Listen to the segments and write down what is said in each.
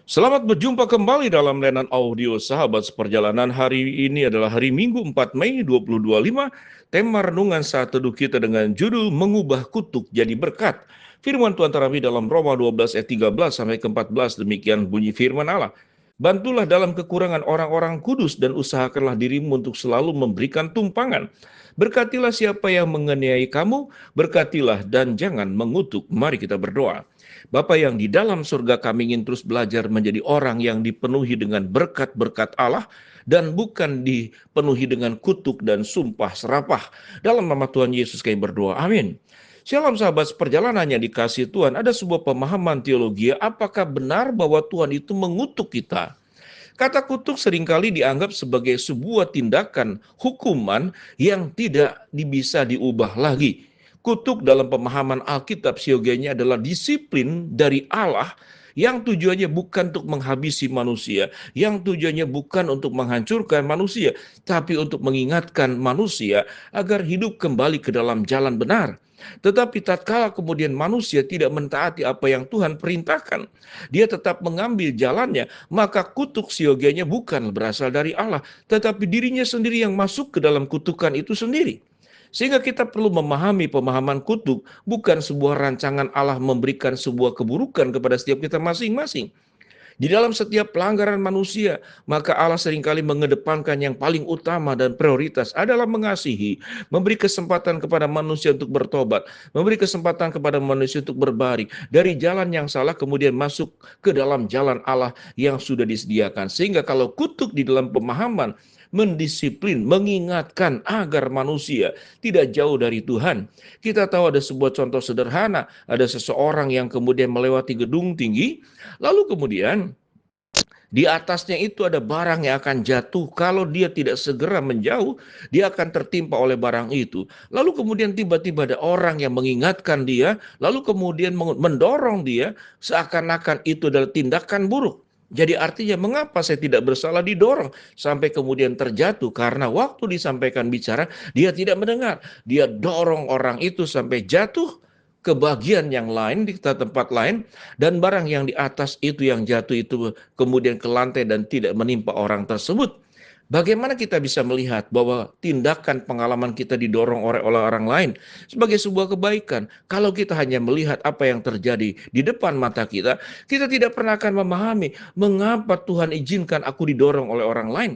Selamat berjumpa kembali dalam layanan audio Sahabat Seperjalanan. Hari ini adalah hari Minggu 4 Mei 2025. Tema renungan saat teduh kita dengan judul Mengubah Kutuk Jadi Berkat. Firman Tuhan terambil dalam Roma 12 ayat 13 sampai ke 14. Demikian bunyi firman Allah. Bantulah dalam kekurangan orang-orang kudus dan usahakanlah dirimu untuk selalu memberikan tumpangan. Berkatilah siapa yang menganiaya kamu, berkatilah dan jangan mengutuk. Mari kita berdoa. Bapa yang di dalam surga, kami ingin terus belajar menjadi orang yang dipenuhi dengan berkat-berkat Allah dan bukan dipenuhi dengan kutuk dan sumpah serapah. Dalam nama Tuhan Yesus kami berdoa. Amin. Shalom sahabat seperjalanan yang dikasihi Tuhan. Ada sebuah pemahaman teologi, apakah benar bahwa Tuhan itu mengutuk kita? Kata kutuk seringkali dianggap sebagai sebuah tindakan hukuman yang tidak bisa diubah lagi. Kutuk dalam pemahaman Alkitab siogianya adalah disiplin dari Allah yang tujuannya bukan untuk menghabisi manusia, yang tujuannya bukan untuk menghancurkan manusia, tapi untuk mengingatkan manusia agar hidup kembali ke dalam jalan benar. Tetapi tatkala kemudian manusia tidak mentaati apa yang Tuhan perintahkan, dia tetap mengambil jalannya, maka kutuk siogianya bukan berasal dari Allah, tetapi dirinya sendiri yang masuk ke dalam kutukan itu sendiri. Sehingga kita perlu memahami pemahaman kutuk bukan sebuah rancangan Allah memberikan sebuah keburukan kepada setiap kita masing-masing. Di dalam setiap pelanggaran manusia, maka Allah seringkali mengedepankan yang paling utama dan prioritas adalah mengasihi, memberi kesempatan kepada manusia untuk bertobat, memberi kesempatan kepada manusia untuk berbalik dari jalan yang salah kemudian masuk ke dalam jalan Allah yang sudah disediakan. Sehingga kalau kutuk di dalam pemahaman mendisiplin, mengingatkan agar manusia tidak jauh dari Tuhan. Kita tahu ada sebuah contoh sederhana, ada seseorang yang kemudian melewati gedung tinggi, lalu kemudian di atasnya itu ada barang yang akan jatuh. Kalau dia tidak segera menjauh, dia akan tertimpa oleh barang itu. Lalu kemudian tiba-tiba ada orang yang mengingatkan dia, lalu kemudian mendorong dia seakan-akan itu adalah tindakan buruk. Jadi artinya mengapa saya tidak bersalah didorong sampai kemudian terjatuh, karena waktu disampaikan bicara dia tidak mendengar. Dia dorong orang itu sampai jatuh ke bagian yang lain, di tempat lain, dan barang yang di atas itu yang jatuh itu kemudian ke lantai dan tidak menimpa orang tersebut. Bagaimana kita bisa melihat bahwa tindakan pengalaman kita didorong oleh orang lain sebagai sebuah kebaikan? Kalau kita hanya melihat apa yang terjadi di depan mata kita, kita tidak pernah akan memahami mengapa Tuhan izinkan aku didorong oleh orang lain.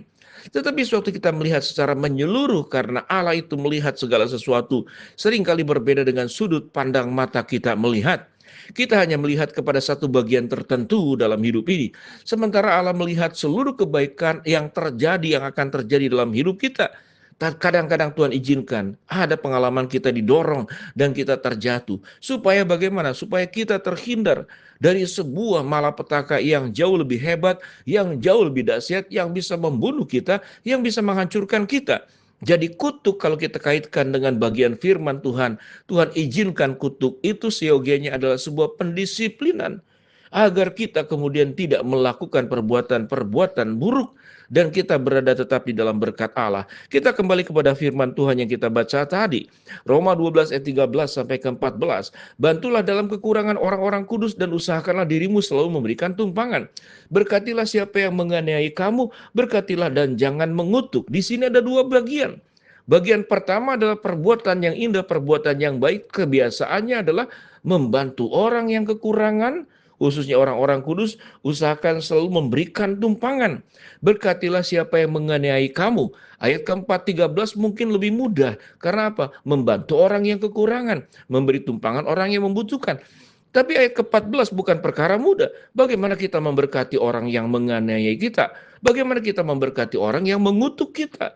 Tetapi suatu kita melihat secara menyeluruh, karena Allah itu melihat segala sesuatu seringkali berbeda dengan sudut pandang mata kita melihat. Kita hanya melihat kepada satu bagian tertentu dalam hidup ini. Sementara Allah melihat seluruh kebaikan yang terjadi, yang akan terjadi dalam hidup kita. Kadang-kadang Tuhan izinkan ada pengalaman kita didorong dan kita terjatuh. Supaya bagaimana? Supaya kita terhindar dari sebuah malapetaka yang jauh lebih hebat, yang jauh lebih dahsyat, yang bisa membunuh kita, yang bisa menghancurkan kita. Jadi kutuk kalau kita kaitkan dengan bagian firman Tuhan, Tuhan izinkan kutuk itu seyogianya adalah sebuah pendisiplinan agar kita kemudian tidak melakukan perbuatan-perbuatan buruk dan kita berada tetap di dalam berkat Allah. Kita kembali kepada firman Tuhan yang kita baca tadi. Roma 12 ayat 13 sampai ke 14. Bantulah dalam kekurangan orang-orang kudus dan usahakanlah dirimu selalu memberikan tumpangan. Berkatilah siapa yang menganiaya kamu, berkatilah dan jangan mengutuk. Di sini ada dua bagian. Bagian pertama adalah perbuatan yang indah, perbuatan yang baik. Kebiasaannya adalah membantu orang yang kekurangan, khususnya orang-orang kudus. Usahakan selalu memberikan tumpangan. Berkatilah siapa yang menganiaya kamu. Ayat keempat 13 mungkin lebih mudah. Karena apa? Membantu orang yang kekurangan, memberi tumpangan orang yang membutuhkan. Tapi ayat ke-14 bukan perkara mudah. Bagaimana kita memberkati orang yang menganiaya kita? Bagaimana kita memberkati orang yang mengutuk kita?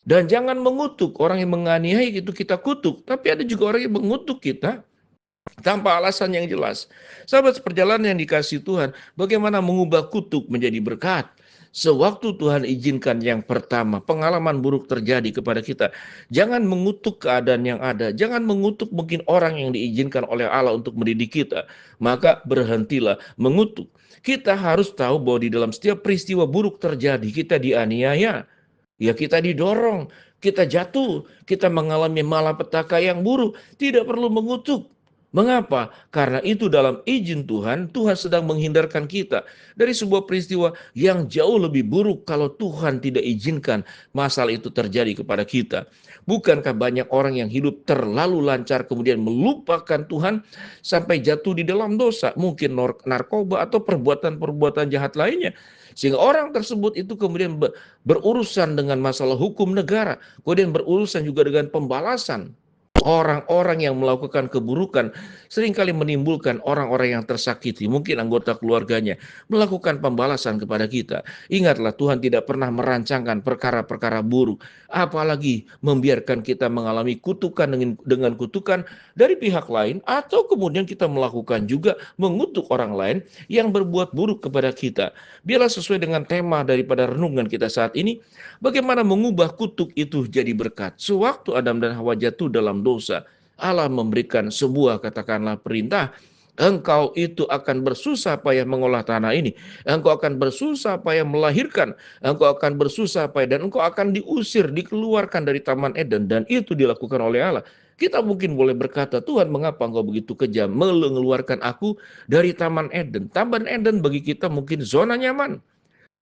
Dan jangan mengutuk orang yang menganiaya, itu kita kutuk. Tapi ada juga orang yang mengutuk kita tanpa alasan yang jelas. Sahabat seperjalanan yang dikasihi Tuhan, bagaimana mengubah kutuk menjadi berkat? Sewaktu Tuhan izinkan yang pertama, pengalaman buruk terjadi kepada kita, jangan mengutuk keadaan yang ada, jangan mengutuk mungkin orang yang diizinkan oleh Allah untuk mendidik kita, maka berhentilah mengutuk. Kita harus tahu bahwa di dalam setiap peristiwa buruk terjadi, kita dianiaya, ya kita didorong, kita jatuh, kita mengalami malapetaka yang buruk, tidak perlu mengutuk. Mengapa? Karena itu dalam izin Tuhan, Tuhan sedang menghindarkan kita dari sebuah peristiwa yang jauh lebih buruk kalau Tuhan tidak izinkan masalah itu terjadi kepada kita. Bukankah banyak orang yang hidup terlalu lancar kemudian melupakan Tuhan sampai jatuh di dalam dosa, mungkin narkoba atau perbuatan-perbuatan jahat lainnya. Sehingga orang tersebut itu kemudian berurusan dengan masalah hukum negara, kemudian berurusan juga dengan pembalasan. Orang-orang yang melakukan keburukan seringkali menimbulkan orang-orang yang tersakiti, mungkin anggota keluarganya, melakukan pembalasan kepada kita. Ingatlah, Tuhan tidak pernah merancangkan perkara-perkara buruk, apalagi membiarkan kita mengalami kutukan dengan kutukan dari pihak lain, atau kemudian kita melakukan juga mengutuk orang lain yang berbuat buruk kepada kita. Biarlah sesuai dengan tema daripada renungan kita saat ini, bagaimana mengubah kutuk itu jadi berkat. Sewaktu Adam dan Hawa jatuh dalam dosa, Allah memberikan sebuah katakanlah perintah. Engkau itu akan bersusah payah mengolah tanah ini. Engkau akan bersusah payah melahirkan. Engkau akan bersusah payah dan engkau akan diusir, dikeluarkan dari Taman Eden. Dan itu dilakukan oleh Allah. Kita mungkin boleh berkata, Tuhan mengapa engkau begitu kejam mengeluarkan aku dari Taman Eden. Taman Eden bagi kita mungkin zona nyaman.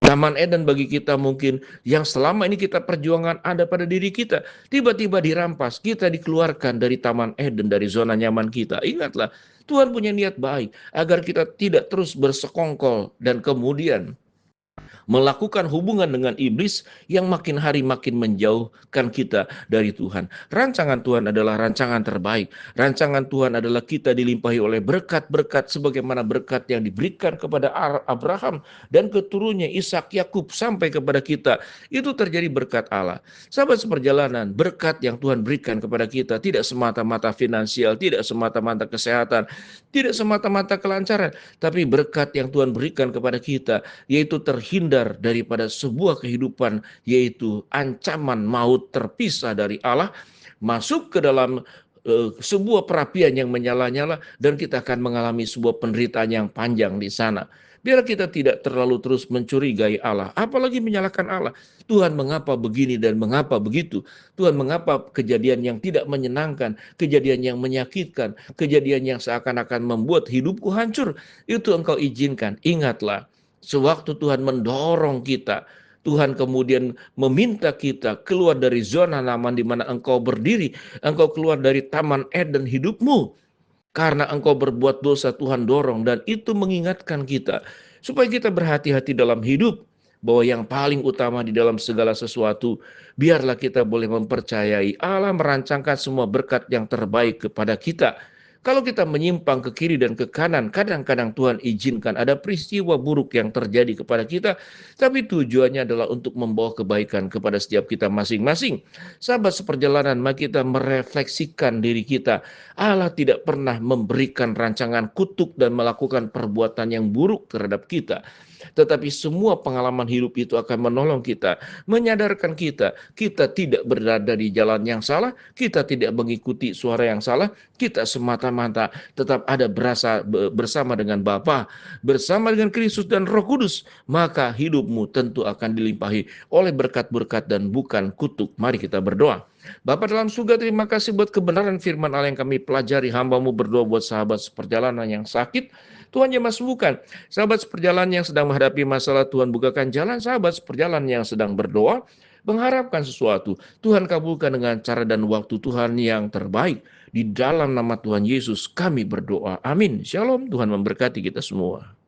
Taman Eden bagi kita mungkin yang selama ini kita perjuangan ada pada diri kita. Tiba-tiba dirampas, kita dikeluarkan dari Taman Eden, dari zona nyaman kita. Ingatlah, Tuhan punya niat baik agar kita tidak terus bersekongkol dan kemudian melakukan hubungan dengan iblis yang makin hari makin menjauhkan kita dari Tuhan. Rancangan Tuhan adalah rancangan terbaik. Rancangan Tuhan adalah kita dilimpahi oleh berkat-berkat sebagaimana berkat yang diberikan kepada Abraham dan keturunannya Ishak, Yakub sampai kepada kita. Itu terjadi berkat Allah. Sahabat seperjalanan, berkat yang Tuhan berikan kepada kita tidak semata-mata finansial, tidak semata-mata kesehatan, tidak semata-mata kelancaran, tapi berkat yang Tuhan berikan kepada kita yaitu terhindar daripada sebuah kehidupan, yaitu ancaman maut terpisah dari Allah, masuk ke dalam sebuah perapian yang menyala-nyala, dan kita akan mengalami sebuah penderitaan yang panjang di sana. Biar kita tidak terlalu terus mencurigai Allah, apalagi menyalahkan Allah. Tuhan mengapa begini dan mengapa begitu? Tuhan mengapa kejadian yang tidak menyenangkan, kejadian yang menyakitkan, kejadian yang seakan-akan membuat hidupku hancur, itu engkau izinkan. Ingatlah, sewaktu Tuhan mendorong kita, Tuhan kemudian meminta kita keluar dari zona nyaman di mana engkau berdiri, engkau keluar dari Taman Eden hidupmu. Karena engkau berbuat dosa, Tuhan dorong, dan itu mengingatkan kita supaya kita berhati-hati dalam hidup, bahwa yang paling utama di dalam segala sesuatu, biarlah kita boleh mempercayai Allah merancangkan semua berkat yang terbaik kepada kita. Kalau kita menyimpang ke kiri dan ke kanan, kadang-kadang Tuhan izinkan ada peristiwa buruk yang terjadi kepada kita, tapi tujuannya adalah untuk membawa kebaikan kepada setiap kita masing-masing. Sahabat seperjalanan, mari kita merefleksikan diri kita. Allah tidak pernah memberikan rancangan kutuk dan melakukan perbuatan yang buruk terhadap kita. Tetapi semua pengalaman hidup itu akan menolong kita, menyadarkan kita, kita tidak berada di jalan yang salah, kita tidak mengikuti suara yang salah, kita semata-mata tetap ada bersama dengan Bapa, bersama dengan Kristus dan Roh Kudus, maka hidupmu tentu akan dilimpahi oleh berkat-berkat dan bukan kutuk. Mari kita berdoa. Bapa dalam surga, terima kasih buat kebenaran firman Allah yang kami pelajari. Hamba-Mu berdoa buat sahabat seperjalanan yang sakit, Tuhan jamah sembuhkan. Sahabat seperjalanan yang sedang menghadapi masalah, Tuhan bukakan jalan. Sahabat seperjalanan yang sedang berdoa, mengharapkan sesuatu, Tuhan kabulkan dengan cara dan waktu Tuhan yang terbaik. Di dalam nama Tuhan Yesus kami berdoa. Amin. Shalom. Tuhan memberkati kita semua.